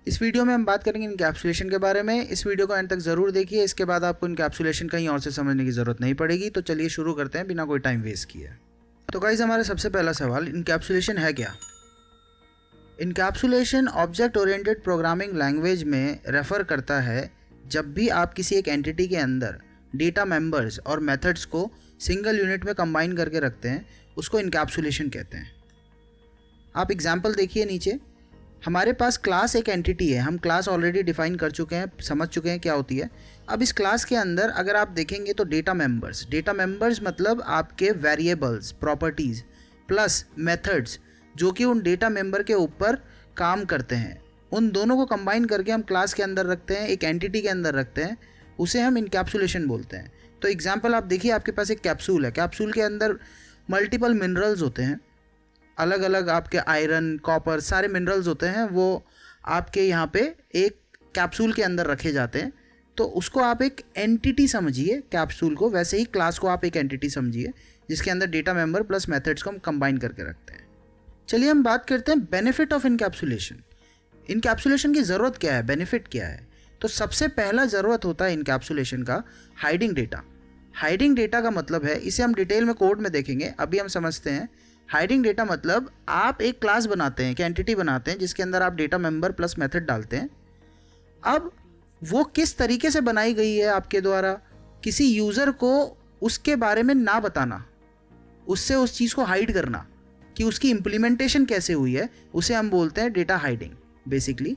इस वीडियो में हम बात करेंगे इनकैप्सुलेशन के बारे में। इस वीडियो को एंड तक ज़रूर देखिए, इसके बाद आपको इनकैप्सुलेशन कहीं और से समझने की ज़रूरत नहीं पड़ेगी। तो चलिए शुरू करते हैं बिना कोई टाइम वेस्ट किए। तो गाइस, हमारा सबसे पहला सवाल, इनकैप्सुलेशन है क्या? Encapsulation object oriented programming language में रेफ़र करता है जब भी आप किसी एक एंटिटी के अंदर डेटा मेंबर्स और मेथड्स को सिंगल यूनिट में कंबाइन करके रखते हैं, उसको इनकैप्सुलेशन कहते हैं। आप एग्जाम्पल देखिए नीचे। हमारे पास क्लास एक एंटिटी है, हम क्लास ऑलरेडी डिफाइन कर चुके हैं, समझ चुके हैं क्या होती है। अब इस क्लास के अंदर अगर आप देखेंगे तो डेटा मेंबर्स मतलब आपके वेरिएबल्स, प्रॉपर्टीज़ प्लस मेथड्स जो कि उन डेटा मेंबर के ऊपर काम करते हैं, उन दोनों को कंबाइन करके हम क्लास के अंदर रखते हैं, एक एंटिटी के अंदर रखते हैं, उसे हम इनकैप्सुलेशन बोलते हैं। तो एग्जाम्पल आप देखिए, आपके पास एक कैप्सूल है, कैप्सूल के अंदर मल्टीपल मिनरल्स होते हैं, अलग अलग आपके आयरन, कॉपर, सारे मिनरल्स होते हैं, वो आपके यहाँ पे एक कैप्सूल के अंदर रखे जाते हैं। तो उसको आप एक एंटिटी समझिए कैप्सूल को, वैसे ही क्लास को आप एक एंटिटी समझिए जिसके अंदर डेटा मेंबर प्लस मेथड्स को हम कंबाइन करके रखते हैं। चलिए हम बात करते हैं बेनिफिट ऑफ इनकैप्सुलेशन। इनकैप्सुलेशन की ज़रूरत क्या है, बेनिफिट क्या है? तो सबसे पहला ज़रूरत होता है इनकैप्सुलेशन का हाइडिंग डेटा। हाइडिंग डेटा का मतलब है, इसे हम डिटेल में कोड में देखेंगे, अभी हम समझते हैं। हाइडिंग डेटा मतलब आप एक क्लास बनाते हैं, एक एंटिटी बनाते हैं जिसके अंदर आप डेटा मेंबर प्लस मेथड डालते हैं। अब वो किस तरीके से बनाई गई है आपके द्वारा, किसी यूज़र को उसके बारे में ना बताना, उससे उस चीज़ को हाइड करना कि उसकी इम्प्लीमेंटेशन कैसे हुई है, उसे हम बोलते हैं डेटा हाइडिंग बेसिकली।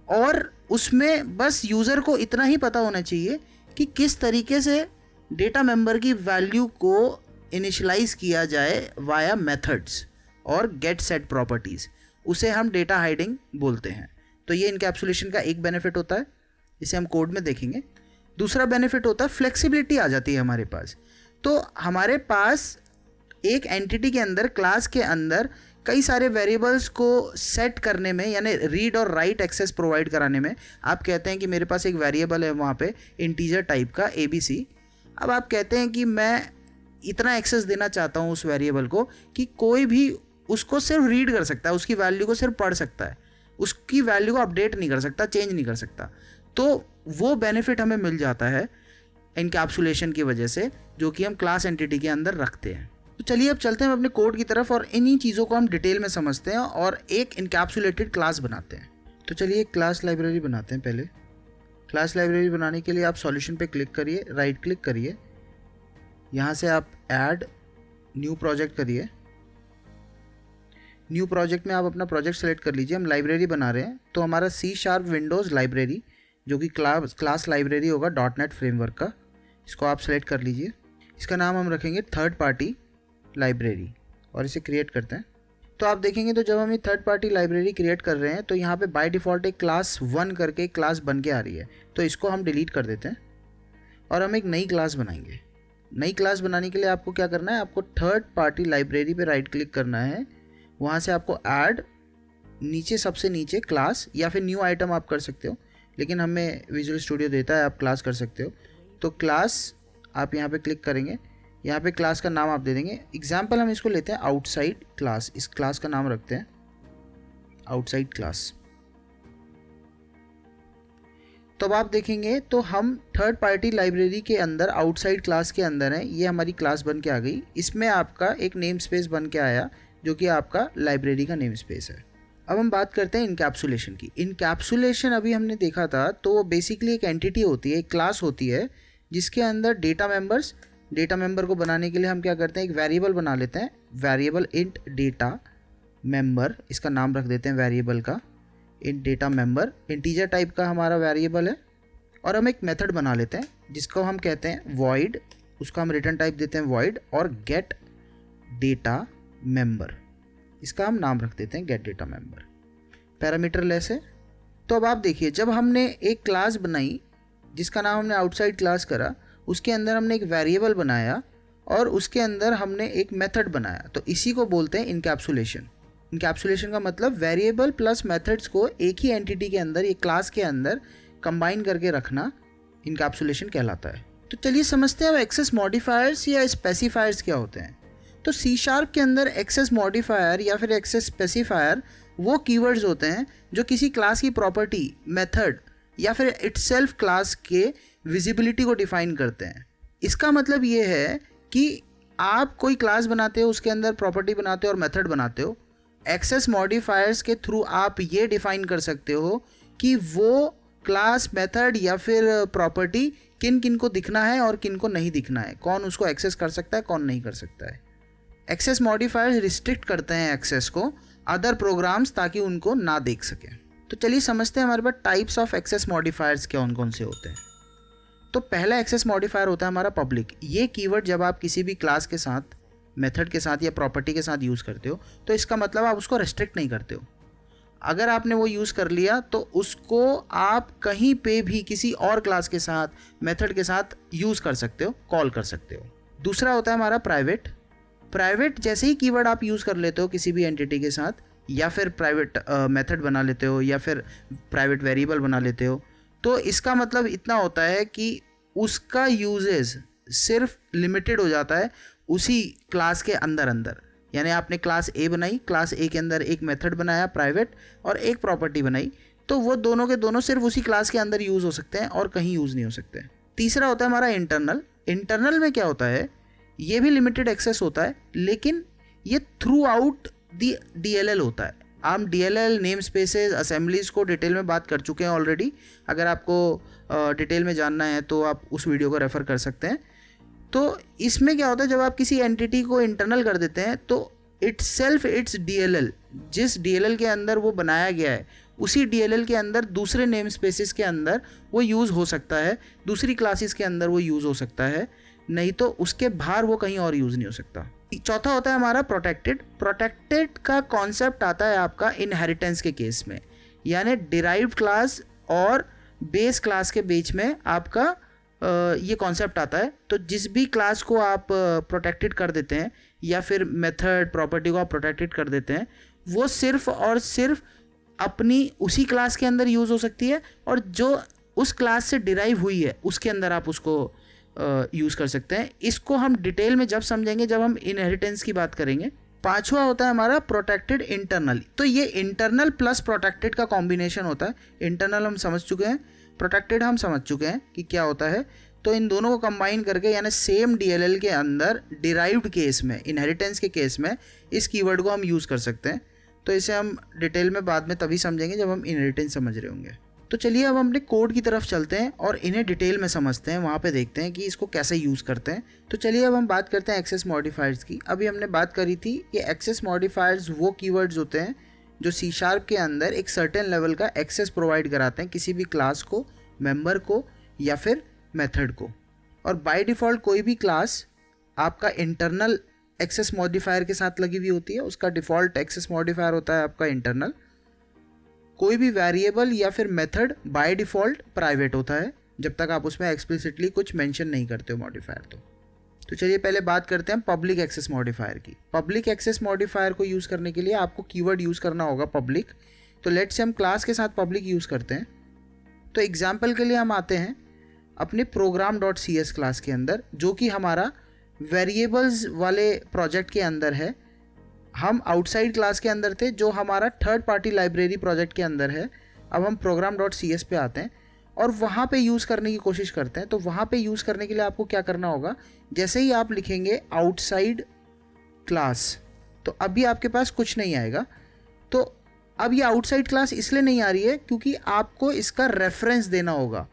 और उसमें बस यूज़र को इतना ही पता होना चाहिए कि किस तरीके से डेटा मेंबर की वैल्यू को इनिशियलाइज किया जाए वाया मेथड्स और गेट सेट प्रॉपर्टीज़, उसे हम डेटा हाइडिंग बोलते हैं। तो ये इनकैप्सुलेशन का एक बेनिफिट होता है, इसे हम कोड में देखेंगे। दूसरा बेनिफिट होता है फ्लेक्सिबिलिटी आ जाती है हमारे पास। तो हमारे पास एक एंटिटी के अंदर, क्लास के अंदर कई सारे वेरिएबल्स को सेट करने में, यानी रीड और राइट एक्सेस प्रोवाइड कराने में, आप कहते हैं कि मेरे पास एक वेरिएबल है वहाँ पे इंटीजर टाइप का ABC। अब आप कहते हैं कि मैं इतना एक्सेस देना चाहता हूँ उस वेरिएबल को कि कोई भी उसको सिर्फ रीड कर सकता है, उसकी वैल्यू को सिर्फ पढ़ सकता है, उसकी वैल्यू को अपडेट नहीं कर सकता, चेंज नहीं कर सकता। तो वो बेनिफिट हमें मिल जाता है इनकैप्सुलेशन की वजह से, जो कि हम क्लास एंटिटी के अंदर रखते हैं। तो चलिए अब चलते हैं अपने कोड की तरफ और इन्हीं चीज़ों को हम डिटेल में समझते हैं और एक इनकैप्सुलेटेड क्लास बनाते हैं। तो चलिए एक क्लास लाइब्रेरी बनाते हैं। पहले क्लास लाइब्रेरी बनाने के लिए आप सॉल्यूशन पे क्लिक करिए, राइट क्लिक करिए, यहाँ से आप ऐड न्यू प्रोजेक्ट करिए। न्यू प्रोजेक्ट में आप अपना प्रोजेक्ट सेलेक्ट कर लीजिए। हम लाइब्रेरी बना रहे हैं तो हमारा C# विंडोज़ लाइब्रेरी, जो कि क्लास लाइब्रेरी होगा .NET फ्रेमवर्क का, इसको आप सेलेक्ट कर लीजिए। इसका नाम हम रखेंगे थर्ड पार्टी लाइब्रेरी और इसे क्रिएट करते हैं। तो आप देखेंगे तो जब हम ये थर्ड पार्टी लाइब्रेरी क्रिएट कर रहे हैं तो यहाँ पे बाय डिफ़ॉल्ट एक क्लास 1 करके एक क्लास बन के आ रही है, तो इसको हम डिलीट कर देते हैं और हम एक नई क्लास बनाएंगे। नई क्लास बनाने के लिए आपको क्या करना है, आपको थर्ड पार्टी लाइब्रेरी पे राइट क्लिक करना है, वहाँ से आपको ऐड, नीचे सबसे नीचे क्लास या फिर न्यू आइटम आप कर सकते हो, लेकिन हमें विजुअल स्टूडियो देता है आप क्लास कर सकते हो। तो क्लास आप यहाँ पे क्लिक करेंगे, यहाँ पे क्लास का नाम आप दे देंगे। एग्जाम्पल हम इसको लेते हैं आउटसाइड क्लास, इस क्लास का नाम रखते हैं आउटसाइड क्लास। तो अब आप देखेंगे तो हम थर्ड पार्टी लाइब्रेरी के अंदर आउटसाइड क्लास के अंदर है, ये हमारी क्लास बन के आ गई। इसमें आपका एक नेम स्पेस बन के आया जो कि आपका लाइब्रेरी का नेम स्पेस है। अब हम बात करते हैं इनकैप्सुलेशन की। इनकैप्सुलेशन अभी हमने देखा था, तो वो बेसिकली एक एंटिटी होती है, एक क्लास होती है जिसके अंदर डेटा मेंबर को बनाने के लिए हम क्या करते हैं, एक वेरिएबल बना लेते हैं, वेरिएबल इंट डेटा मेंबर, इसका नाम रख देते हैं वेरिएबल का int data member, integer type का हमारा वेरिएबल है। और हम एक मेथड बना लेते हैं जिसको हम कहते हैं वॉइड, उसका हम रिटर्न टाइप देते हैं वॉइड, और गेट डेटा मेंबर, इसका हम नाम रख देते हैं gate data member, parameter less है। तो अब आप देखिए, जब हमने एक क्लास बनाई जिसका नाम हमने आउटसाइड क्लास करा, उसके अंदर हमने एक वेरिएबल बनाया और उसके अंदर हमने एक मेथड बनाया, तो इसी को बोलते हैं इनकैप्सुलेशन। इनकैप्सुलेशन का मतलब वेरिएबल प्लस मेथड्स को एक ही एंटिटी के अंदर, एक क्लास के अंदर कंबाइन करके रखना इनकैप्सुलेशन कहलाता है। तो चलिए समझते हैं अब एक्सेस मॉडिफायर्स या स्पेसिफायर्स क्या होते हैं। तो C# के अंदर एक्सेस मॉडिफायर या फिर एक्सेस स्पेसिफायर वो कीवर्ड्स होते हैं जो किसी क्लास की प्रॉपर्टी, मेथड या फिर इटसेल्फ क्लास के विजिबिलिटी को डिफाइन करते हैं। इसका मतलब ये है कि आप कोई क्लास बनाते हो, उसके अंदर प्रॉपर्टी बनाते हो और मेथड बनाते हो, एक्सेस मॉडिफायर्स के थ्रू आप ये डिफाइन कर सकते हो कि वो क्लास, मेथड या फिर प्रॉपर्टी किन किन को दिखना है और किन को नहीं दिखना है, कौन उसको एक्सेस कर सकता है, कौन नहीं कर सकता है। एक्सेस मॉडिफायर्स रिस्ट्रिक्ट करते हैं एक्सेस को अदर प्रोग्राम्स ताकि उनको ना देख सकें। तो चलिए समझते हैं हमारे पास टाइप्स ऑफ एक्सेस मॉडिफायर्स कौन कौन से होते हैं। तो पहला एक्सेस मॉडिफायर होता है हमारा पब्लिक। ये कीवर्ड जब आप किसी भी क्लास के साथ, मेथड के साथ या प्रॉपर्टी के साथ यूज़ करते हो तो इसका मतलब आप उसको रेस्ट्रिक्ट नहीं करते हो। अगर आपने वो यूज़ कर लिया तो उसको आप कहीं पे भी किसी और क्लास के साथ, मेथड के साथ यूज़ कर सकते हो, कॉल कर सकते हो। दूसरा होता है हमारा प्राइवेट। प्राइवेट जैसे ही कीवर्ड आप यूज़ कर लेते हो किसी भी एंटिटी के साथ, या फिर प्राइवेट मेथड बना लेते हो या फिर प्राइवेट वेरिएबल बना लेते हो, तो इसका मतलब इतना होता है कि उसका यूजेस सिर्फ लिमिटेड हो जाता है उसी क्लास के अंदर अंदर। यानी आपने क्लास ए बनाई, क्लास ए के अंदर एक मेथड बनाया प्राइवेट और एक प्रॉपर्टी बनाई, तो वो दोनों के दोनों सिर्फ उसी क्लास के अंदर यूज़ हो सकते हैं और कहीं यूज़ नहीं हो सकते। तीसरा होता है हमारा इंटरनल। इंटरनल में क्या होता है, ये भी लिमिटेड एक्सेस होता है लेकिन ये थ्रू आउट दी DLL होता है। हम DLL, नेम स्पेसेस, असेंबलीज को डिटेल में बात कर चुके हैं ऑलरेडी। अगर आपको डिटेल में जानना है तो आप उस वीडियो को रेफ़र कर सकते हैं। तो इसमें क्या होता है, जब आप किसी एंटिटी को इंटरनल कर देते हैं तो इट्स DLL, जिस DLL के अंदर वो बनाया गया है उसी DLL के अंदर दूसरे नेम स्पेसेस के अंदर वो यूज़ हो सकता है, दूसरी क्लासेस के अंदर वो यूज़ हो सकता है, नहीं तो उसके बाहर वो कहीं और यूज़ नहीं हो सकता। चौथा होता है हमारा प्रोटेक्टेड। प्रोटेक्टेड का कॉन्सेप्ट आता है आपका इनहेरिटेंस के केस में, यानी डिराइव्ड क्लास और बेस क्लास के बीच में आपका ये कॉन्सेप्ट आता है। तो जिस भी क्लास को आप प्रोटेक्टेड कर देते हैं या फिर मेथड, प्रॉपर्टी को आप प्रोटेक्टेड कर देते हैं, वो सिर्फ और सिर्फ अपनी उसी क्लास के अंदर यूज़ हो सकती है और जो उस क्लास से डिराइव हुई है उसके अंदर आप उसको यूज़ कर सकते हैं। इसको हम डिटेल में जब समझेंगे जब हम इनहेरिटेंस की बात करेंगे। पांचवा होता है हमारा प्रोटेक्टेड इंटरनल। तो ये इंटरनल प्लस प्रोटेक्टेड का कॉम्बिनेशन होता है। इंटरनल हम समझ चुके हैं, प्रोटेक्टेड हम समझ चुके हैं कि क्या होता है। तो इन दोनों को कंबाइन करके यानी सेम DLL के अंदर डिराइव्ड केस में, इनहेरिटेंस के केस में इस कीवर्ड को हम यूज़ कर सकते हैं। तो इसे हम डिटेल में बाद में तभी समझेंगे जब हम इनहेरिटेंस समझ रहे होंगे। तो चलिए अब हम अपने कोड की तरफ चलते हैं और इन्हें डिटेल में समझते हैं, वहाँ पे देखते हैं कि इसको कैसे यूज़ करते हैं। तो चलिए अब हम बात करते हैं एक्सेस मॉडिफायर्स की। अभी हमने बात करी थी कि एक्सेस मॉडिफायर्स वो कीवर्ड्स होते हैं जो C# के अंदर एक सर्टेन लेवल का एक्सेस प्रोवाइड कराते हैं किसी भी क्लास को, मेंबर को या फिर मेथड को। और बाय डिफ़ॉल्ट कोई भी क्लास आपका इंटरनल एक्सेस मॉडिफायर के साथ लगी हुई होती है, उसका डिफ़ॉल्ट एक्सेस मॉडिफायर होता है आपका इंटरनल। कोई भी वेरिएबल या फिर मेथड बाय डिफ़ॉल्ट प्राइवेट होता है जब तक आप उसमें एक्सप्लिसिटली कुछ मेंशन नहीं करते हो मॉडिफायर। तो चलिए पहले बात करते हैं पब्लिक एक्सेस मॉडिफायर की। पब्लिक एक्सेस मॉडिफायर को यूज़ करने के लिए आपको कीवर्ड यूज़ करना होगा पब्लिक। तो लेट्स से हम क्लास के साथ पब्लिक यूज़ करते हैं। तो एग्जाम्पल के लिए हम आते हैं अपने program.cs क्लास के अंदर, जो कि हमारा वेरिएबल्स वाले प्रोजेक्ट के अंदर है। हम आउटसाइड क्लास के अंदर थे जो हमारा थर्ड पार्टी लाइब्रेरी प्रोजेक्ट के अंदर है। अब हम program.cs पे आते हैं और वहाँ पे यूज़ करने की कोशिश करते हैं। तो वहाँ पे यूज़ करने के लिए आपको क्या करना होगा, जैसे ही आप लिखेंगे आउटसाइड क्लास तो अभी आपके पास कुछ नहीं आएगा। तो अब ये आउटसाइड क्लास इसलिए नहीं आ रही है क्योंकि आपको इसका रेफरेंस देना होगा।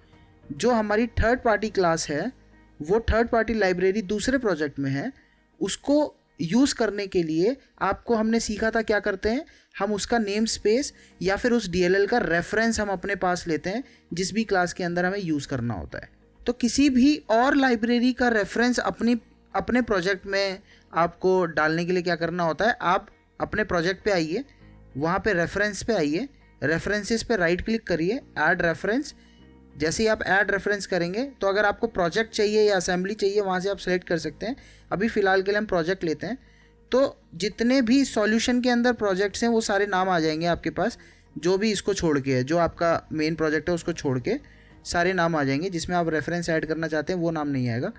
जो हमारी थर्ड पार्टी क्लास है वो थर्ड पार्टी लाइब्रेरी दूसरे प्रोजेक्ट में है, उसको यूज़ करने के लिए आपको हमने सीखा था क्या करते हैं, हम उसका नेम स्पेस या फिर उस DLL का रेफरेंस हम अपने पास लेते हैं जिस भी क्लास के अंदर हमें यूज़ करना होता है। तो किसी भी और लाइब्रेरी का रेफरेंस अपने प्रोजेक्ट में आपको डालने के लिए क्या करना होता है, आप अपने प्रोजेक्ट पे आइए, वहाँ पे रेफरेंस पे आइए, रेफरेंसेस पे राइट क्लिक करिए, ऐड रेफरेंस। जैसे ही आप ऐड रेफरेंस करेंगे तो अगर आपको प्रोजेक्ट चाहिए या असेंबली चाहिए वहाँ से आप सेलेक्ट कर सकते हैं। अभी फ़िलहाल के लिए हम प्रोजेक्ट लेते हैं। तो जितने भी सॉल्यूशन के अंदर प्रोजेक्ट्स हैं वो सारे नाम आ जाएंगे आपके पास, जो भी इसको छोड़ के है, जो आपका मेन प्रोजेक्ट है उसको छोड़ के सारे नाम आ जाएंगे। जिसमें आप रेफरेंस ऐड करना चाहते हैं वो नाम नहीं आएगा।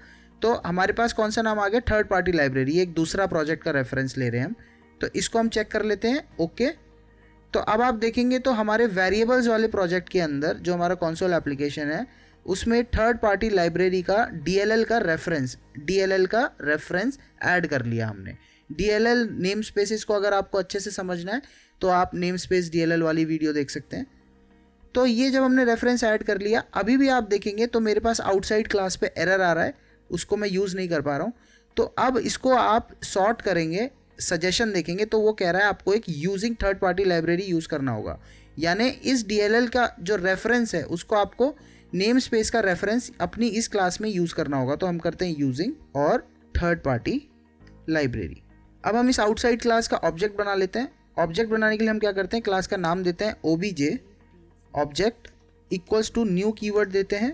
तो हमारे पास कौन सा नाम आ गया, थर्ड पार्टी लाइब्रेरी, एक दूसरा प्रोजेक्ट का रेफरेंस ले रहे हैं हम। तो इसको हम चेक कर लेते हैं। ओके, तो अब आप देखेंगे तो हमारे वेरिएबल्स वाले प्रोजेक्ट के अंदर जो हमारा कंसोल एप्लीकेशन है उसमें थर्ड पार्टी लाइब्रेरी का DLL का रेफरेंस ऐड कर लिया हमने। DLL नेम स्पेसिस को अगर आपको अच्छे से समझना है तो आप नेम स्पेस DLL वाली वीडियो देख सकते हैं। तो ये जब हमने रेफरेंस ऐड कर लिया, अभी भी आप देखेंगे तो मेरे पास आउटसाइड क्लास पे एरर आ रहा है, उसको मैं यूज़ नहीं कर पा रहा हूँ। तो अब इसको आप सॉर्ट करेंगे, सजेशन देखेंगे तो वो कह रहा है आपको एक using third party library use करना होगा, यानी इस DLL का जो रेफरेंस है उसको आपको नेम स्पेस का रेफरेंस अपनी इस क्लास में यूज़ करना होगा। तो हम करते हैं यूजिंग और थर्ड पार्टी लाइब्रेरी। अब हम इस आउटसाइड क्लास का ऑब्जेक्ट बना लेते हैं। ऑब्जेक्ट बनाने के लिए हम क्या करते हैं, क्लास का नाम देते हैं OBJ object equals to new keyword देते हैं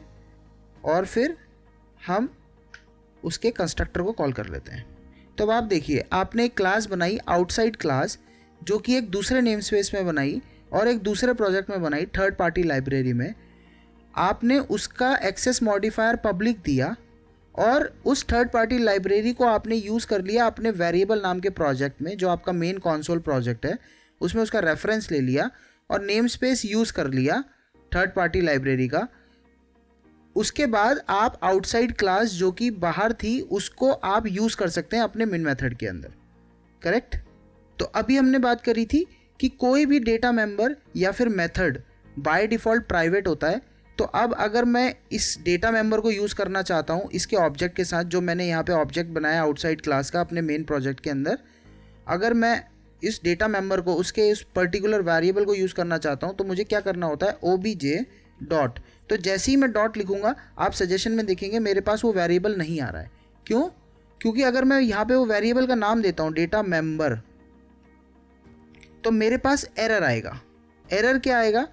और फिर हम उसके कंस्ट्रक्टर को कॉल कर लेते हैं। तो अब आप देखिए, आपने एक क्लास बनाई आउटसाइड क्लास, जो कि एक दूसरे नेम स्पेस में बनाई और एक दूसरे प्रोजेक्ट में बनाई थर्ड पार्टी लाइब्रेरी में। आपने उसका एक्सेस मॉडिफायर पब्लिक दिया और उस थर्ड पार्टी लाइब्रेरी को आपने यूज़ कर लिया अपने वेरिएबल नाम के प्रोजेक्ट में, जो आपका मेन कंसोल प्रोजेक्ट है, उसमें उसका रेफरेंस ले लिया और नेम स्पेस यूज़ कर लिया थर्ड पार्टी लाइब्रेरी का। उसके बाद आप आउटसाइड क्लास जो कि बाहर थी उसको आप यूज़ कर सकते हैं अपने मेन मेथड के अंदर, करेक्ट। तो अभी हमने बात करी थी कि कोई भी डेटा मेंबर या फिर मेथड बाय डिफ़ॉल्ट प्राइवेट होता है। तो अब अगर मैं इस डेटा मेंबर को यूज़ करना चाहता हूँ इसके ऑब्जेक्ट के साथ, जो मैंने यहाँ पे ऑब्जेक्ट बनाया आउटसाइड क्लास का अपने मेन प्रोजेक्ट के अंदर, अगर मैं इस डेटा मेंबर को उसके इस पर्टिकुलर वेरिएबल को यूज़ करना चाहता हूँ तो मुझे क्या करना होता है, OBJ डॉट। तो जैसे ही मैं डॉट लिखूंगा आप सजेशन में देखेंगे मेरे पास वो वेरिएबल नहीं आ रहा है। क्यों? क्योंकि अगर मैं यहाँ पे वो वेरिएबल का नाम देता हूँ डेटा मेंबर, तो मेरे पास एरर आएगा। एरर क्या आएगा?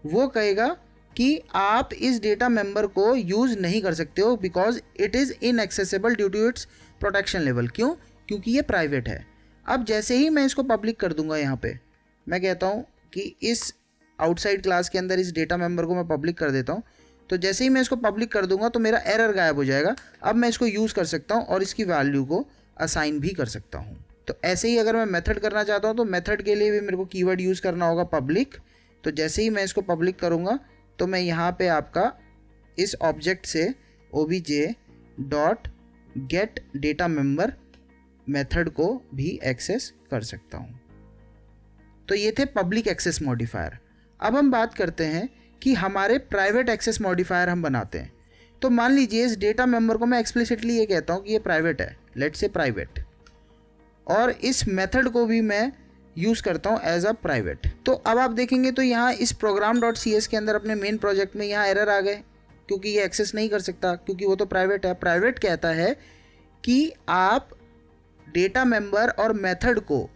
वो कहेगा कि आप इस डेटा मेंबर को यूज़ नहीं कर सकते हो because it is inaccessible due to its protection level. क्यों? क्योंकि ये प्राइवेट है। अब जैसे ही मैं इसको पब्लिक कर दूंगा, यहाँ पे मैं कहता हूँ कि इस आउटसाइड क्लास के अंदर इस डेटा मेंबर को मैं पब्लिक कर देता हूँ, तो जैसे ही मैं इसको पब्लिक कर दूंगा तो मेरा एरर गायब हो जाएगा। अब मैं इसको यूज़ कर सकता हूँ और इसकी वैल्यू को असाइन भी कर सकता हूँ। तो ऐसे ही अगर मैं मेथड करना चाहता हूँ तो मेथड के लिए भी मेरे को कीवर्ड यूज़ करना होगा पब्लिक। तो जैसे ही मैं इसको पब्लिक करूँगा तो मैं यहाँ पे आपका इस ऑब्जेक्ट से OBJ dot gate data member method को भी एक्सेस कर सकता हूँ। तो ये थे पब्लिक एक्सेस मॉडिफायर। अब हम बात करते हैं कि हमारे प्राइवेट एक्सेस मॉडिफायर हम बनाते हैं। तो मान लीजिए इस डेटा मेंबर को मैं एक्सप्लिसिटली ये कहता हूँ कि ये प्राइवेट है, लेट्स से प्राइवेट, और इस मेथड को भी मैं यूज़ करता हूँ एज अ प्राइवेट। तो अब आप देखेंगे तो यहाँ इस program.cs के अंदर अपने मेन प्रोजेक्ट में यहाँ एरर आ गए क्योंकि ये एक्सेस नहीं कर सकता, क्योंकि वो तो प्राइवेट है। प्राइवेट कहता है कि आप डेटा मेंबर और मेथड को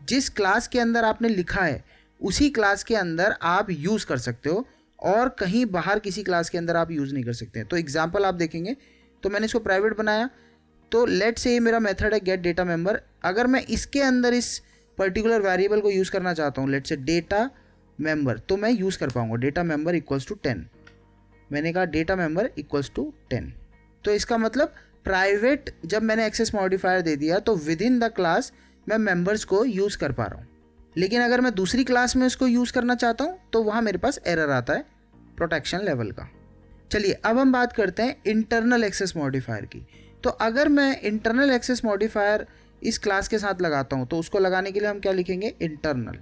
जिस क्लास के अंदर आपने लिखा है उसी क्लास के अंदर आप यूज़ कर सकते हो और कहीं बाहर किसी क्लास के अंदर आप यूज़ नहीं कर सकते हैं। तो एग्जांपल आप देखेंगे तो मैंने इसको प्राइवेट बनाया, तो लेट से ये मेरा मेथड है गेट डेटा मेंबर। अगर मैं इसके अंदर इस पर्टिकुलर वेरिएबल को यूज़ करना चाहता हूँ, लेट से डेटा मेंबर, तो मैं यूज़ कर पाऊँगा डेटा मेंबर इक्वल्स टू 10। मैंने कहा डेटा मेंबर इक्वल्स टू 10। तो इसका मतलब प्राइवेट जब मैंने एक्सेस मॉडिफायर दे दिया तो विद इन द क्लास मैं मेंबर्स को यूज़ कर पा रहा हूँ। लेकिन अगर मैं दूसरी क्लास में इसको यूज़ करना चाहता हूँ तो वहाँ मेरे पास एरर आता है प्रोटेक्शन लेवल का। चलिए अब हम बात करते हैं इंटरनल एक्सेस मॉडिफायर की। तो अगर मैं इंटरनल एक्सेस मॉडिफायर इस क्लास के साथ लगाता हूँ तो उसको लगाने के लिए हम क्या लिखेंगे, इंटरनल।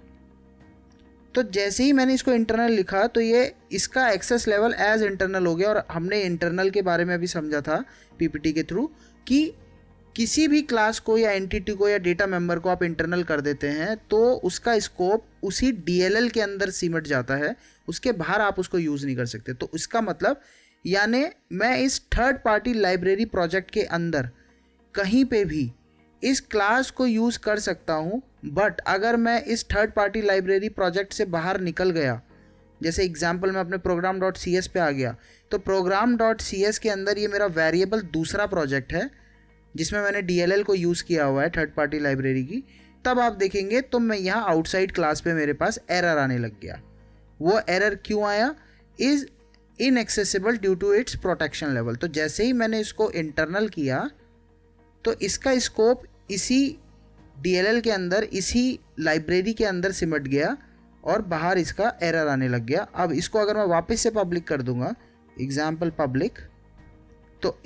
तो जैसे ही मैंने इसको इंटरनल लिखा तो ये इसका एक्सेस लेवल एज इंटरनल हो गया। और हमने इंटरनल के बारे में भी समझा था PPT के थ्रू कि किसी भी क्लास को या एंटिटी को या डेटा मेंबर को आप इंटरनल कर देते हैं तो उसका स्कोप उसी DLL के अंदर सिमट जाता है, उसके बाहर आप उसको यूज़ नहीं कर सकते। तो इसका मतलब यानी मैं इस थर्ड पार्टी लाइब्रेरी प्रोजेक्ट के अंदर कहीं पे भी इस क्लास को यूज़ कर सकता हूँ, बट अगर मैं इस थर्ड पार्टी लाइब्रेरी प्रोजेक्ट से बाहर निकल गया, जैसे एग्जांपल मैं अपने program.cs पे आ गया, तो program.cs के अंदर ये मेरा वेरिएबल दूसरा प्रोजेक्ट है जिसमें मैंने DLL को यूज़ किया हुआ है थर्ड पार्टी लाइब्रेरी की, तब आप देखेंगे तो मैं यहाँ आउटसाइड क्लास पे मेरे पास एरर आने लग गया। वो एरर क्यों आया? Is inaccessible due to its protection level. तो जैसे ही मैंने इसको इंटरनल किया तो इसका स्कोप इसी DLL के अंदर, इसी लाइब्रेरी के अंदर सिमट गया और बाहर इसका एरर आने लग गया। अब इसको अगर मैं वापस से पब्लिक कर दूंगा, एग्जाम्पल पब्लिक, तो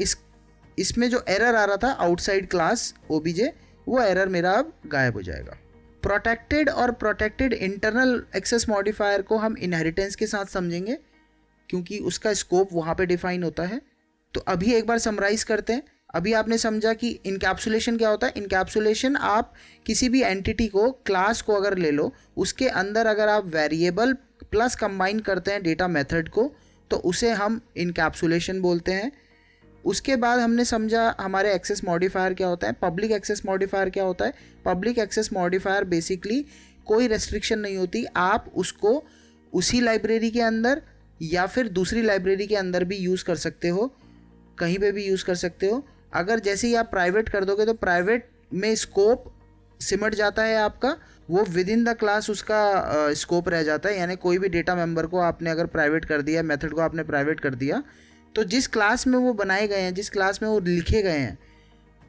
इसमें जो एरर आ रहा था आउटसाइड क्लास ओबीजे, वो एरर मेरा अब गायब हो जाएगा। प्रोटेक्टेड और प्रोटेक्टेड इंटरनल एक्सेस मॉडिफायर को हम इनहेरिटेंस के साथ समझेंगे, क्योंकि उसका स्कोप वहाँ पे डिफाइन होता है। तो अभी एक बार समराइज करते हैं। अभी आपने समझा कि इनकैप्सुलेशन क्या होता है। इनकैप्सुलेशन, आप किसी भी एंटिटी को, क्लास को अगर ले लो, उसके अंदर अगर आप वेरिएबल प्लस कंबाइन करते हैं डेटा मेथड को, तो उसे हम इनकैप्सुलेशन बोलते हैं। उसके बाद हमने समझा हमारे एक्सेस मॉडिफायर क्या होता है। पब्लिक एक्सेस मॉडिफायर क्या होता है। पब्लिक एक्सेस मॉडिफायर बेसिकली कोई रेस्ट्रिक्शन नहीं होती, आप उसको उसी लाइब्रेरी के अंदर या फिर दूसरी लाइब्रेरी के अंदर भी यूज़ कर सकते हो, कहीं पे भी यूज़ कर सकते हो। अगर जैसे ही आप प्राइवेट कर दोगे तो प्राइवेट में स्कोप सिमट जाता है आपका, वो विद इन द क्लास उसका स्कोप रह जाता है। यानी कोई भी डेटा मेंबर को आपने अगर प्राइवेट कर दिया, मेथड को आपने प्राइवेट कर दिया, तो जिस क्लास में वो बनाए गए हैं, जिस क्लास में वो लिखे गए हैं,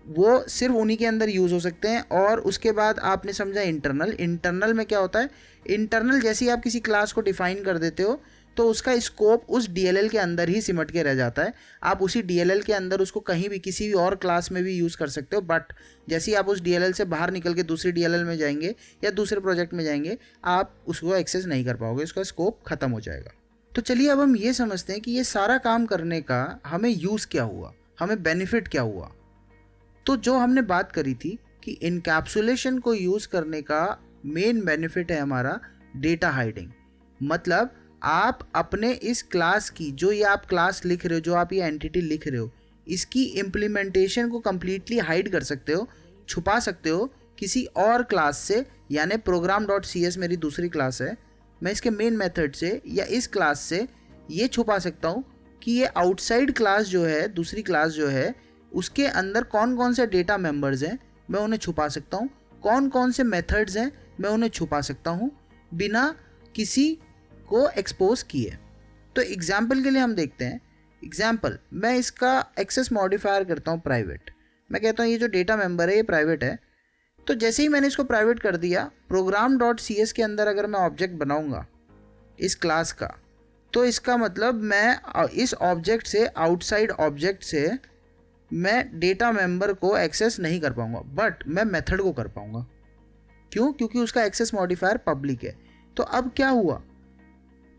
वो सिर्फ उन्हीं के अंदर यूज़ हो सकते हैं। और उसके बाद आपने समझा इंटरनल। इंटरनल में क्या होता है, इंटरनल जैसे ही आप किसी क्लास को डिफाइन कर देते हो तो उसका स्कोप उस DLL के अंदर ही सिमट के रह जाता है। आप उसी DLL के अंदर उसको कहीं भी किसी भी और क्लास में भी यूज़ कर सकते हो, बट जैसे ही आप उस DLL से बाहर निकल के दूसरी DLL में जाएंगे या दूसरे प्रोजेक्ट में जाएंगे, आप उसको एक्सेस नहीं कर पाओगे, उसका स्कोप ख़त्म हो जाएगा। तो चलिए अब हम ये समझते हैं कि ये सारा काम करने का हमें यूज़ क्या हुआ, हमें बेनिफिट क्या हुआ। तो जो हमने बात करी थी कि इनकैप्सुलेशन को यूज़ करने का मेन बेनिफिट है हमारा डेटा हाइडिंग। मतलब आप अपने इस क्लास की, जो ये आप क्लास लिख रहे हो, जो आप ये एंटिटी लिख रहे हो, इसकी इम्प्लीमेंटेशन को कम्प्लीटली हाइड कर सकते हो, छुपा सकते हो किसी और क्लास से। यानी program.cs मेरी दूसरी क्लास है, मैं इसके मेन मेथड से या इस क्लास से ये छुपा सकता हूँ कि ये आउटसाइड क्लास जो है, दूसरी क्लास जो है, उसके अंदर कौन कौन से डेटा मेंबर्स हैं, मैं उन्हें छुपा सकता हूँ। कौन कौन से मेथड्स हैं, मैं उन्हें छुपा सकता हूँ बिना किसी को एक्सपोज किए। तो एग्जाम्पल के लिए हम देखते हैं। एग्जाम्पल, मैं इसका एक्सेस मॉडिफायर करता हूँ प्राइवेट। मैं कहता हूँ ये जो डेटा मेंबर है ये प्राइवेट है। तो जैसे ही मैंने इसको प्राइवेट कर दिया, program.cs के अंदर अगर मैं ऑब्जेक्ट बनाऊंगा इस क्लास का, तो इसका मतलब मैं इस ऑब्जेक्ट से, आउटसाइड ऑब्जेक्ट से मैं डेटा मेंबर को एक्सेस नहीं कर पाऊंगा, बट मैं मेथड को कर पाऊंगा। क्यों? क्योंकि उसका एक्सेस मॉडिफायर पब्लिक है। तो अब क्या हुआ,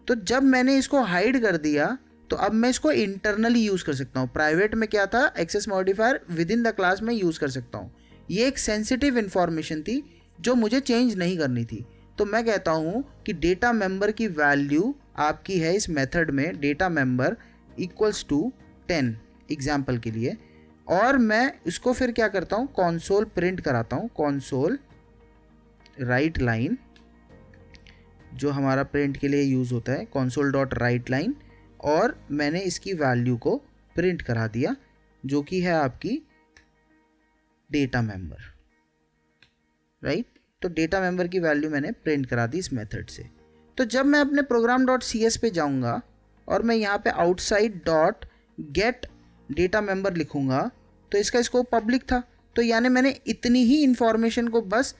तो जब मैंने इसको हाइड कर दिया तो अब मैं इसको इंटरनली यूज़ कर सकता हूँ। प्राइवेट में क्या था, access modifier within the class में यूज़ कर सकता हूँ। ये एक सेंसिटिव इन्फॉर्मेशन थी जो मुझे चेंज नहीं करनी थी। तो मैं कहता हूँ कि डेटा मेंबर की वैल्यू आपकी है इस मेथड में, data member equals to 10 example के लिए। और मैं इसको फिर क्या करता हूँ, कॉन्सोल प्रिंट कराता हूँ, कॉन्सोल राइट लाइन, जो हमारा प्रिंट के लिए यूज़ होता है, console.writeLine, और मैंने इसकी वैल्यू को प्रिंट करा दिया जो कि है आपकी डेटा मेंबर, राइट। तो डेटा मेंबर की वैल्यू मैंने प्रिंट करा दी इस मेथड से। तो जब मैं अपने program.cs पे जाऊंगा और मैं यहाँ पे outside dot gate data member लिखूंगा, तो इसका स्कोप पब्लिक था। तो यानी मैंने इतनी ही इंफॉर्मेशन को बस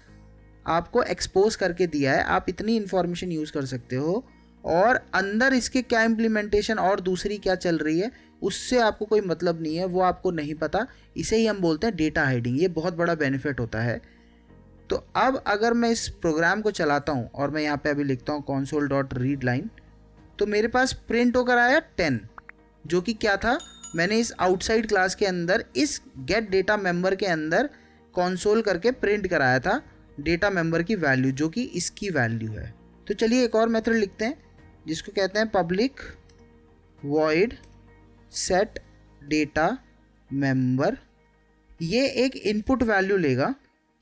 आपको एक्सपोज करके दिया है, आप इतनी इन्फॉर्मेशन यूज़ कर सकते हो, और अंदर इसके क्या इम्प्लीमेंटेशन और दूसरी क्या चल रही है उससे आपको कोई मतलब नहीं है, वो आपको नहीं पता। इसे ही हम बोलते हैं डेटा हाइडिंग। ये बहुत बड़ा बेनिफिट होता है। तो अब अगर मैं इस प्रोग्राम को चलाता हूँ और मैं यहाँ पे अभी लिखता हूँ console.readLine, तो मेरे पास प्रिंट होकर आया 10, जो कि क्या था, मैंने इस आउटसाइड क्लास के अंदर इस गेट डेटा मेंबर के अंदर कंसोल करके प्रिंट कराया था डेटा मेंबर की वैल्यू, जो कि इसकी वैल्यू है। तो चलिए एक और मेथड लिखते हैं जिसको कहते हैं public void set data member. ये एक इनपुट वैल्यू लेगा,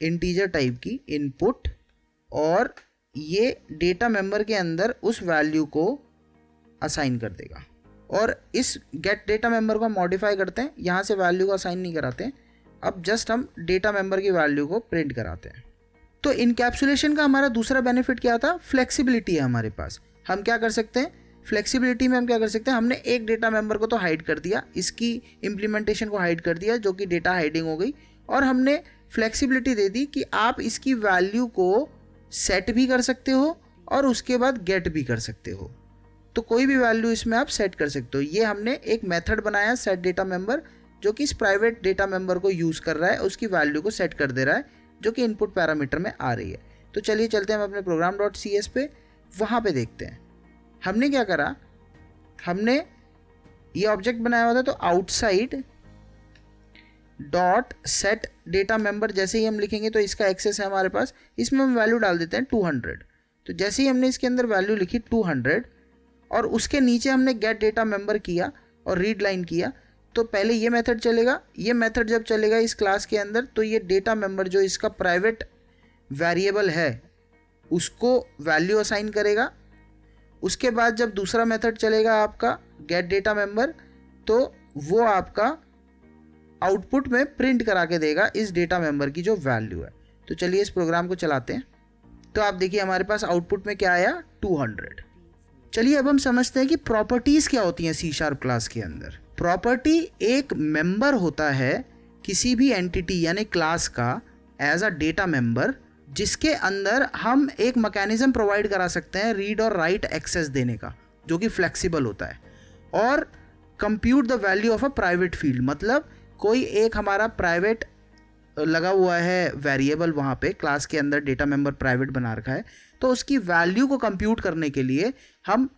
इंटीजर टाइप की इनपुट, और ये डेटा मेंबर के अंदर उस वैल्यू को असाइन कर देगा। और इस गेट डेटा मेंबर को मॉडिफाई करते हैं, यहाँ से वैल्यू को असाइन नहीं कराते हैं, अब जस्ट हम डेटा मेंबर की वैल्यू को प्रिंट कराते हैं। तो इनकैप्सुलेशन का हमारा दूसरा बेनिफिट क्या था, फ्लेक्सिबिलिटी है हमारे पास। हम क्या कर सकते हैं, फ्लेक्सिबिलिटी में हम क्या कर सकते हैं, हमने एक डेटा मेंबर को तो हाइड कर दिया, इसकी इम्प्लीमेंटेशन को हाइड कर दिया, जो कि डेटा हाइडिंग हो गई, और हमने फ्लेक्सिबिलिटी दे दी कि आप इसकी वैल्यू को सेट भी कर सकते हो और उसके बाद गेट भी कर सकते हो। तो कोई भी वैल्यू इसमें आप सेट कर सकते हो। ये हमने एक मेथड बनाया सेट डेटा मेंबर, जो कि इस प्राइवेट डेटा मेंबर को यूज़ कर रहा है, उसकी वैल्यू को सेट कर दे रहा है, जो कि इनपुट पैरामीटर में आ रही है। तो चलिए चलते हैं हम अपने program.cs पे, वहाँ पे देखते हैं हमने क्या करा। हमने ये ऑब्जेक्ट बनाया हुआ था, तो outside dot set data member जैसे ही हम लिखेंगे तो इसका एक्सेस है हमारे पास, इसमें हम वैल्यू डाल देते हैं 200। तो जैसे ही हमने इसके अंदर वैल्यू लिखी 200 और उसके नीचे हमने गेट डेटा मेंबर किया और रीड लाइन किया, तो पहले ये मेथड चलेगा। ये मेथड जब चलेगा इस क्लास के अंदर, तो ये डेटा मेंबर जो इसका प्राइवेट वेरिएबल है उसको वैल्यू असाइन करेगा। उसके बाद जब दूसरा मेथड चलेगा आपका गेट डेटा मेंबर, तो वो आपका आउटपुट में प्रिंट करा के देगा इस डेटा मेंबर की जो वैल्यू है। तो चलिए इस प्रोग्राम को चलाते हैं। तो आप देखिए हमारे पास आउटपुट में क्या आया, 200। चलिए अब हम समझते हैं कि प्रॉपर्टीज़ क्या होती हैं सी शार्प क्लास के अंदर। प्रॉपर्टी एक मेंबर होता है किसी भी एंटिटी यानी क्लास का एज अ डेटा मेंबर, जिसके अंदर हम एक मैकेनिज्म प्रोवाइड करा सकते हैं रीड और राइट एक्सेस देने का, जो कि फ्लेक्सिबल होता है। और compute the value of a private field, मतलब कोई एक हमारा प्राइवेट लगा हुआ है वेरिएबल, वहाँ पे क्लास के अंदर डेटा मेंबर प्राइवेट बना रखा है, तो उसकी वैल्यू को कंप्यूट करने के लिए हम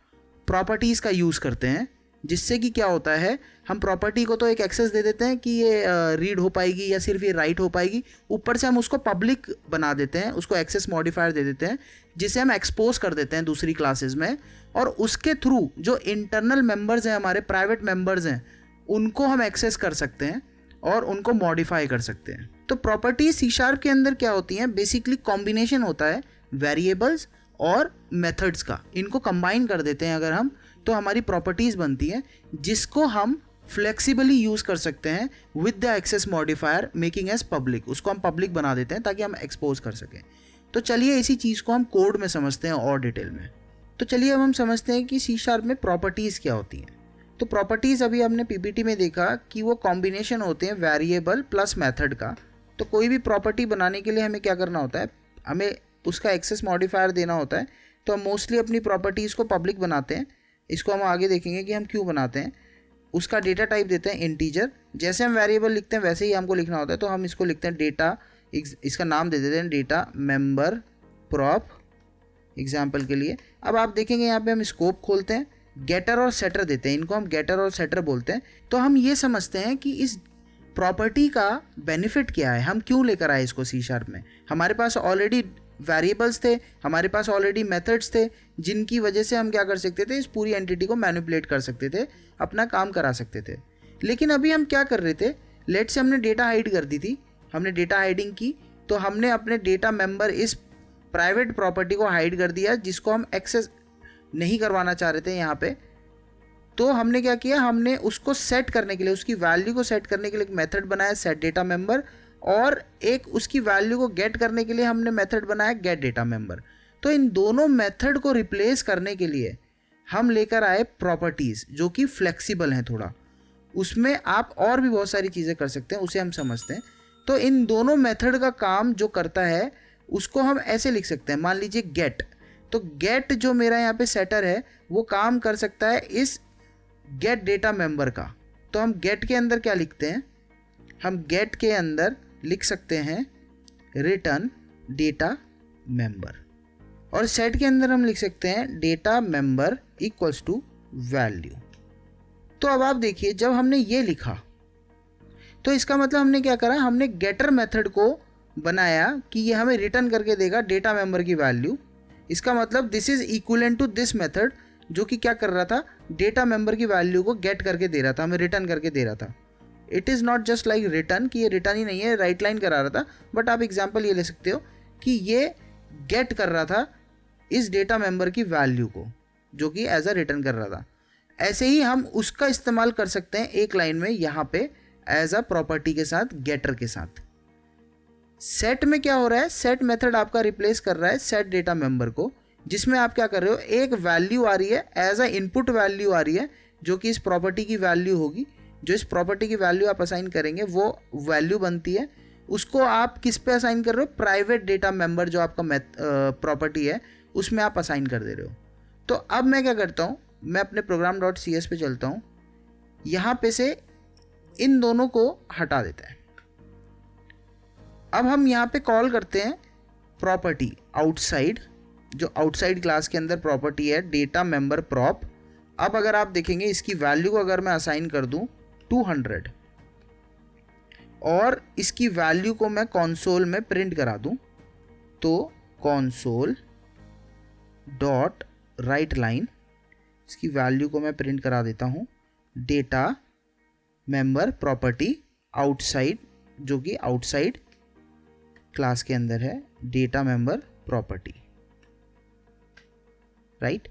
प्रॉपर्टीज़ का यूज़ करते हैं। जिससे कि क्या होता है, हम प्रॉपर्टी को तो एक एक्सेस दे देते हैं कि ये रीड हो पाएगी या सिर्फ ये राइट हो पाएगी, ऊपर से हम उसको पब्लिक बना देते हैं, उसको एक्सेस मॉडिफायर दे देते हैं, जिसे हम एक्सपोज कर देते हैं दूसरी क्लासेस में। और उसके थ्रू जो इंटरनल मेंबर्स हैं, हमारे प्राइवेट मेंबर्स हैं, उनको हम एक्सेस कर सकते हैं और उनको मॉडिफाई कर सकते हैं। तो प्रॉपर्टी सी शार्प के अंदर क्या होती हैं, बेसिकली कॉम्बिनेशन होता है वेरिएबल्स और मेथड्स का। इनको कंबाइन कर देते हैं अगर हम, तो हमारी प्रॉपर्टीज़ बनती हैं, जिसको हम फ्लेक्सिबली यूज़ कर सकते हैं with the access modifier making as public. उसको हम पब्लिक बना देते हैं ताकि हम एक्सपोज कर सकें। तो चलिए इसी चीज़ को हम कोड में समझते हैं और डिटेल में। तो चलिए अब हम समझते हैं कि सी शार्प में प्रॉपर्टीज़ क्या होती हैं। तो प्रॉपर्टीज़ अभी हमने पीपीटी में देखा कि वो कॉम्बिनेशन होते हैं वेरिएबल प्लस मेथड का। तो कोई भी प्रॉपर्टी बनाने के लिए हमें क्या करना होता है, हमें उसका एक्सेस मॉडिफायर देना होता है। तो हम मोस्टली अपनी प्रॉपर्टीज़ को पब्लिक बनाते हैं। इसको हम आगे देखेंगे कि हम क्यों बनाते हैं। उसका डेटा टाइप देते हैं इंटीजर। जैसे हम वेरिएबल लिखते हैं वैसे ही हमको लिखना होता है। तो हम इसको लिखते हैं डेटा, इसका नाम दे देते हैं डेटा मेंबर प्रॉप एग्जाम्पल के लिए। अब आप देखेंगे यहाँ पे हम स्कोप खोलते हैं, गेटर और सेटर देते हैं, इनको हम गेटर और सेटर बोलते हैं। तो हम ये समझते हैं कि इस प्रॉपर्टी का बेनिफिट क्या है, हम क्यों लेकर आए इसको सी शार्प में। हमारे पास ऑलरेडी वेरिएबल्स थे, हमारे पास ऑलरेडी मेथड्स थे, जिनकी वजह से हम क्या कर सकते थे, इस पूरी एंटिटी को मैनिपुलेट कर सकते थे, अपना काम करा सकते थे। लेकिन अभी हम क्या कर रहे थे, लेट से हमने डेटा हाइड कर दी थी, हमने डेटा हाइडिंग की, तो हमने अपने डेटा मेंबर इस प्राइवेट प्रॉपर्टी को हाइड कर दिया, जिसको हम एक्सेस नहीं करवाना चाह रहे थे यहाँ पे। तो हमने क्या किया, हमने उसको सेट करने के लिए, उसकी वैल्यू को सेट करने के लिए एक मेथड बनाया सेट डेटा मेंबर, और एक उसकी वैल्यू को गेट करने के लिए हमने मेथड बनाया गेट डेटा मेंबर। तो इन दोनों मेथड को रिप्लेस करने के लिए हम लेकर आए प्रॉपर्टीज़, जो कि फ्लेक्सिबल हैं थोड़ा। उसमें आप और भी बहुत सारी चीज़ें कर सकते हैं, उसे हम समझते हैं। तो इन दोनों मेथड का काम जो करता है उसको हम ऐसे लिख सकते हैं। मान लीजिए गेट, तो गेट जो मेरा यहाँ पे सेटर है वो काम कर सकता है इस गेट डेटा मेंबर का। तो हम गेट के अंदर क्या लिखते हैं, हम गेट के अंदर लिख सकते हैं रिटर्न डेटा मेंबर, और सेट के अंदर हम लिख सकते हैं data member equals to value. तो अब आप देखिए, जब हमने ये लिखा तो इसका मतलब हमने क्या करा, हमने गेटर मेथड को बनाया कि ये हमें रिटर्न करके देगा डेटा मेंबर की वैल्यू। इसका मतलब this is equivalent to this method, जो कि क्या कर रहा था, डेटा मेंबर की वैल्यू को गेट करके दे रहा था, हमें रिटर्न करके दे रहा था। It is not just like return, कि ये रिटर्न ही नहीं है, राइट लाइन करा रहा था, बट आप एग्जांपल ये ले सकते हो कि ये गेट कर रहा था इस डेटा मेंबर की वैल्यू को, जो कि एज अ रिटर्न कर रहा था। ऐसे ही हम उसका इस्तेमाल कर सकते हैं एक लाइन में यहाँ पे एज अ प्रॉपर्टी के साथ, गेटर के साथ। सेट में क्या हो रहा है, सेट मेथड आपका रिप्लेस कर रहा है सेट डेटा मेंबर को, जिसमें आप क्या कर रहे हो, एक वैल्यू आ रही है एज अ इनपुट वैल्यू आ रही है, जो कि इस प्रॉपर्टी की वैल्यू होगी। जो इस प्रॉपर्टी की वैल्यू आप असाइन करेंगे वो वैल्यू बनती है। उसको आप किस पे असाइन कर रहे हो, प्राइवेट डेटा मेंबर जो आपका प्रॉपर्टी है उसमें आप असाइन कर दे रहे हो। तो अब मैं क्या करता हूँ, मैं अपने program.cs पे चलता हूँ, यहाँ पे से इन दोनों को हटा देते हैं। अब हम यहाँ पे कॉल करते हैं प्रॉपर्टी आउटसाइड, जो आउटसाइड क्लास के अंदर प्रॉपर्टी है डेटा मेंबर प्रॉप। अब अगर आप देखेंगे इसकी वैल्यू को अगर मैं असाइन कर दूं 200 और इसकी वैल्यू को मैं कंसोल में प्रिंट करा दूं, तो कंसोल डॉट राइट लाइन, इसकी वैल्यू को मैं प्रिंट करा देता हूं डेटा मेंबर प्रॉपर्टी आउटसाइड, जो कि आउटसाइड क्लास के अंदर है डेटा मेंबर प्रॉपर्टी, राइट।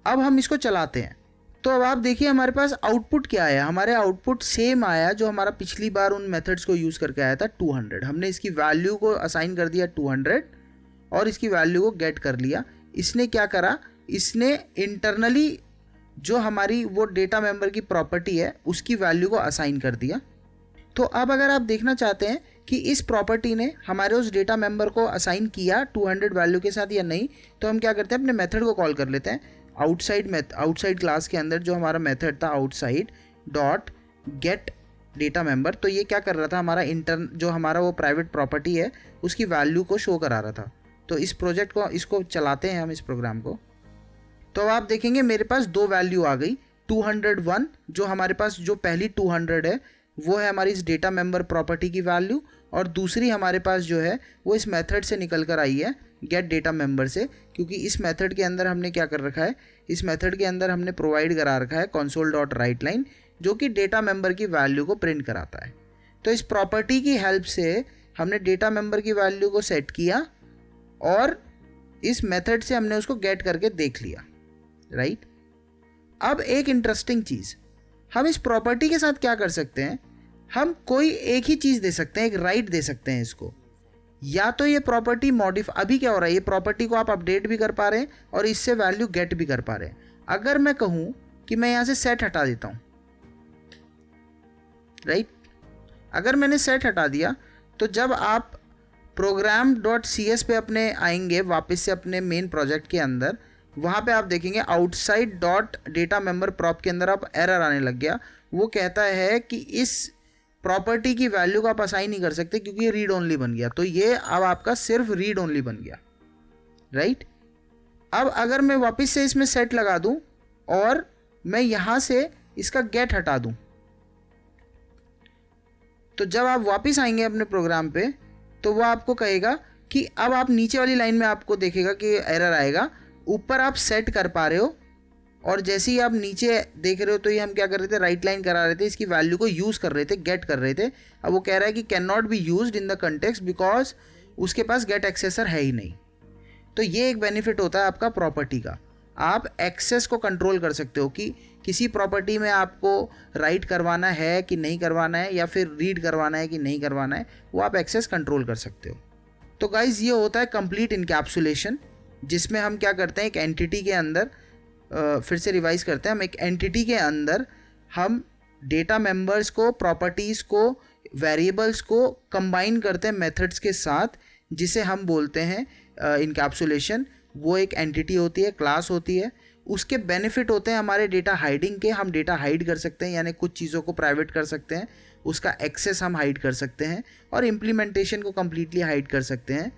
अब हम इसको चलाते हैं, तो अब आप देखिए हमारे पास आउटपुट क्या आया। हमारे आउटपुट सेम आया जो हमारा पिछली बार उन मेथड्स को यूज़ करके आया था 200। हमने इसकी वैल्यू को असाइन कर दिया 200 और इसकी वैल्यू को गेट कर लिया। इसने क्या करा, इसने इंटरनली जो हमारी वो डेटा मेंबर की प्रॉपर्टी है उसकी वैल्यू को असाइन कर दिया। तो अब अगर आप देखना चाहते हैं कि इस प्रॉपर्टी ने हमारे उस डेटा मेंबर को असाइन किया 200 वैल्यू के साथ या नहीं, तो हम क्या करते हैं, अपने मेथड को कॉल कर लेते हैं आउटसाइड क्लास के अंदर। जो हमारा मेथड था outside dot gate data member, तो ये क्या कर रहा था, हमारा जो हमारा वो प्राइवेट प्रॉपर्टी है उसकी वैल्यू को शो करा रहा था। तो इस प्रोजेक्ट को, इसको चलाते हैं हम इस प्रोग्राम को, तो अब आप देखेंगे मेरे पास दो वैल्यू आ गई। 201 जो हमारे पास जो पहली 200 है वो है हमारी इस डेटा मेंबर प्रॉपर्टी की वैल्यू, और दूसरी हमारे पास जो है वो इस मेथड से निकल कर आई है गेट डेटा मेंबर से, क्योंकि इस मेथड के अंदर हमने क्या कर रखा है, इस मेथड के अंदर हमने प्रोवाइड करा रखा है कंसोल डॉट राइट लाइन, जो कि डेटा मेंबर की वैल्यू को प्रिंट कराता है। तो इस प्रॉपर्टी की हेल्प से हमने डेटा मेंबर की वैल्यू को सेट किया और इस मेथड से हमने उसको गेट करके देख लिया, राइट। अब एक इंटरेस्टिंग चीज़, हम इस प्रॉपर्टी के साथ क्या कर सकते हैं, हम कोई एक ही चीज़ दे सकते हैं, एक राइट दे सकते हैं इसको। या तो ये प्रॉपर्टी अभी क्या हो रहा है, ये प्रॉपर्टी को आप अपडेट भी कर पा रहे हैं और इससे वैल्यू गेट भी कर पा रहे हैं। अगर मैं कहूँ कि मैं यहाँ से सेट हटा देता हूँ, राइट, अगर मैंने सेट हटा दिया तो जब आप program.cs पे अपने आएंगे वापस से अपने मेन प्रोजेक्ट के अंदर, वहाँ पे आप देखेंगे outside dot data member prop के अंदर आप एरर आने लग गया। वो कहता है कि इस प्रॉपर्टी की वैल्यू को आप असाइन नहीं कर सकते क्योंकि ये रीड ओनली बन गया। तो ये अब आपका सिर्फ रीड ओनली बन गया, राइट। अब अगर मैं वापस से इसमें सेट लगा दूं और मैं यहाँ से इसका गेट हटा दूं, तो जब आप वापस आएंगे अपने प्रोग्राम पे तो वो आपको कहेगा कि अब आप नीचे वाली लाइन में आपको देखेगा कि एरर आएगा। ऊपर आप सेट कर पा रहे हो और जैसे ही आप नीचे देख रहे हो तो ये हम क्या कर रहे थे, राइट लाइन करा रहे थे, इसकी वैल्यू को यूज़ कर रहे थे, गेट कर रहे थे। अब वो कह रहा है कि can not be used in the context because उसके पास गेट एक्सेसर है ही नहीं। तो ये एक बेनिफिट होता है आपका प्रॉपर्टी का, आप एक्सेस को कंट्रोल कर सकते हो कि किसी प्रॉपर्टी में आपको राइट करवाना है कि नहीं करवाना है, या फिर रीड करवाना है कि नहीं करवाना है, वो आप एक्सेस कंट्रोल कर सकते हो। तो गाइज ये होता है कंप्लीट इनकैप्सुलेशन, जिसमें हम क्या करते हैं, एक एंटिटी के अंदर फिर से रिवाइज करते हैं, हम एक एंटिटी के अंदर हम डेटा मेंबर्स को, प्रॉपर्टीज़ को, वेरिएबल्स को कंबाइन करते हैं मेथड्स के साथ, जिसे हम बोलते हैं इनकैप्सुलेशन। वो एक एंटिटी होती है, क्लास होती है। उसके बेनिफिट होते हैं हमारे डेटा हाइडिंग के, हम डेटा हाइड कर सकते हैं, यानी कुछ चीज़ों को प्राइवेट कर सकते हैं, उसका एक्सेस हम हाइड कर सकते हैं, और इम्प्लीमेंटेशन को कम्प्लीटली हाइड कर सकते हैं।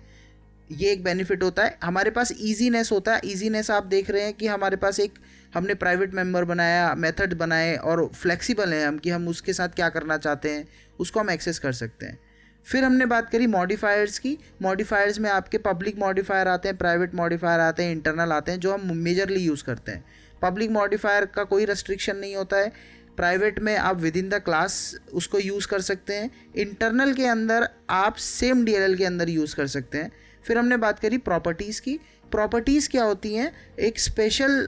ये एक बेनिफिट होता है। हमारे पास ईजीनेस होता है। ईजीनेस आप देख रहे हैं कि हमारे पास एक हमने प्राइवेट मेंबर बनाया, मेथड बनाए, और फ्लेक्सिबल हैं हम कि हम उसके साथ क्या करना चाहते हैं उसको हम एक्सेस कर सकते हैं। फिर हमने बात करी मॉडिफायर्स की। मॉडिफायर्स में आपके पब्लिक मॉडिफायर आते हैं, प्राइवेट मॉडिफायर आते हैं, इंटरनल आते हैं, जो हम मेजरली यूज़ करते हैं। पब्लिक मॉडिफायर का कोई रेस्ट्रिक्शन नहीं होता है। प्राइवेट में आप विद इन द क्लास उसको यूज़ कर सकते हैं। इंटरनल के अंदर आप सेम DLL के अंदर यूज़ कर सकते हैं। फिर हमने बात करी प्रॉपर्टीज़ की। प्रॉपर्टीज़ क्या होती हैं, एक स्पेशल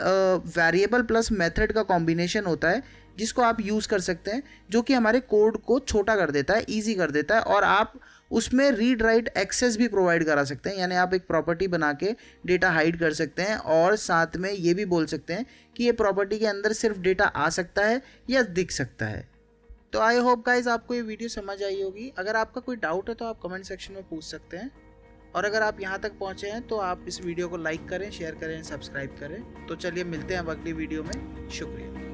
वेरिएबल प्लस मेथड का कॉम्बिनेशन होता है जिसको आप यूज़ कर सकते हैं, जो कि हमारे कोड को छोटा कर देता है, ईजी कर देता है, और आप उसमें रीड राइट एक्सेस भी प्रोवाइड करा सकते हैं। यानी आप एक प्रॉपर्टी बना के डेटा हाइड कर सकते हैं, और साथ में ये भी बोल सकते हैं कि ये प्रॉपर्टी के अंदर सिर्फ डेटा आ सकता है या दिख सकता है। तो आई होप गाइज आपको ये वीडियो समझ आई होगी। अगर आपका कोई डाउट है तो आप कमेंट सेक्शन में पूछ सकते हैं। और अगर आप यहाँ तक पहुँचे हैं तो आप इस वीडियो को लाइक करें, शेयर करें, सब्सक्राइब करें। तो चलिए मिलते हैं अब अगली वीडियो में। शुक्रिया।